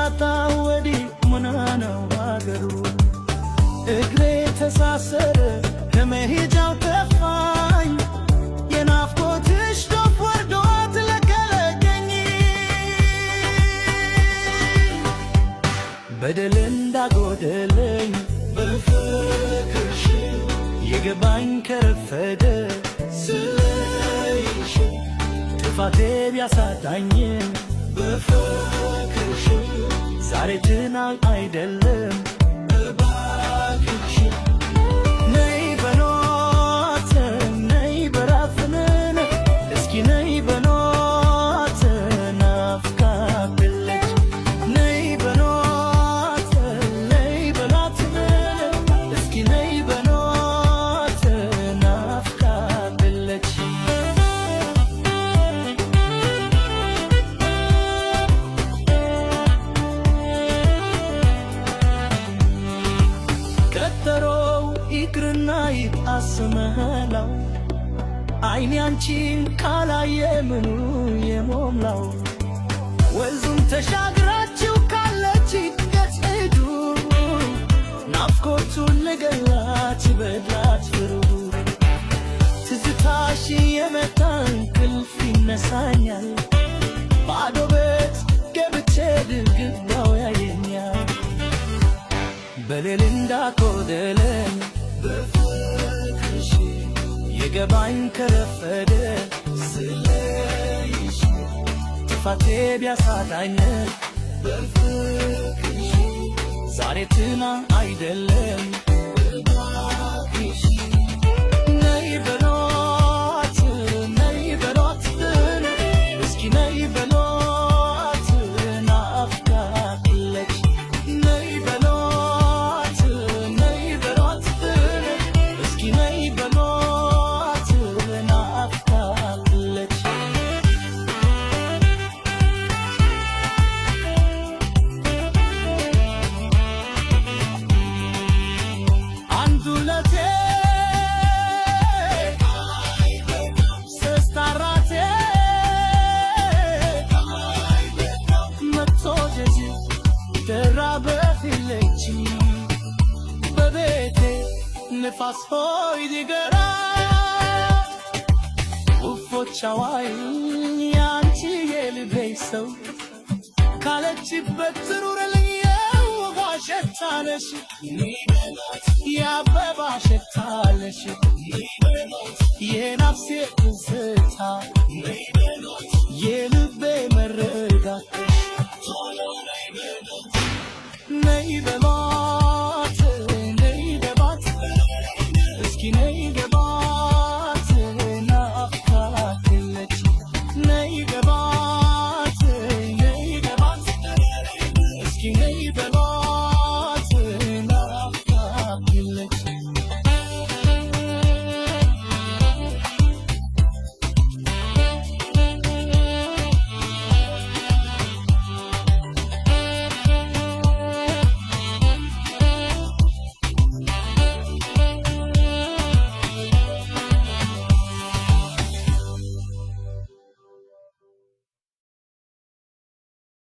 ካጣ ወዲህ ምናነው አገሩ እግሬ ተሳሰረ ከመሄጃው ጠፋኝ የናፍቆትሽ ዶፍ ወርዶ አትለቀለቀኝ በደል እንዳጎደለኝ በፍቅርሽ የገባኝ ከረፈደ ስለይሽ ጥፋቴ ቢያሳጣኝም በፍቅርሽ ዛሬ ትናንት አይደለም እባክሽ ነይ በኖት ነይ በራፍነን እስኪ ነይ በኖት ናፍቃለች ነይ በኖት ነይ በራፍነን እስኪ ነይ በኖት ናፍቃለች ይቅርና ይጣስመላው አይኔ አንቺን ካላየ ምኑ የሞላው ወንዙን ተሻግራችሁ ካለች ይገጽዱ ናፍቆቱን ንገላት በድላት ፍሩ ትዝታሽ የመጣ እንቅልፍ ይነሳኛል ባዶ ቤት ገብቼ ድግዳው ያየኛል በሌል እንዳጎደለኝ በፍቅርሽ የገባኝ ከረፈደ ስለይሽ ጥፋቴ ቢያሳጣኝ በፍቅርሽ ዛሬ ትናንት አይደለም እባክሽ ነይ በሏት ነይ በሏት እስኪ ነይ በሏት ናፍቃለች ነይ በሏት ነይ በሏት እስኪ ነይ በሏት ናፍቃለች አንዱ ለቴ ስስታራቴ መጥቶ ጀጂ ተራበፊለች በቤቴ ንፋስ ሆይ ዲገራ ውፎቻዋይ ያንቺ የልቤ ሰው ካለችበት ትኑርልኝ የውሃ ሸታነሽ የአበባ ሸታለሽ የነፍሴ ትዝታ የልቤ መረጋት ነይ በሏት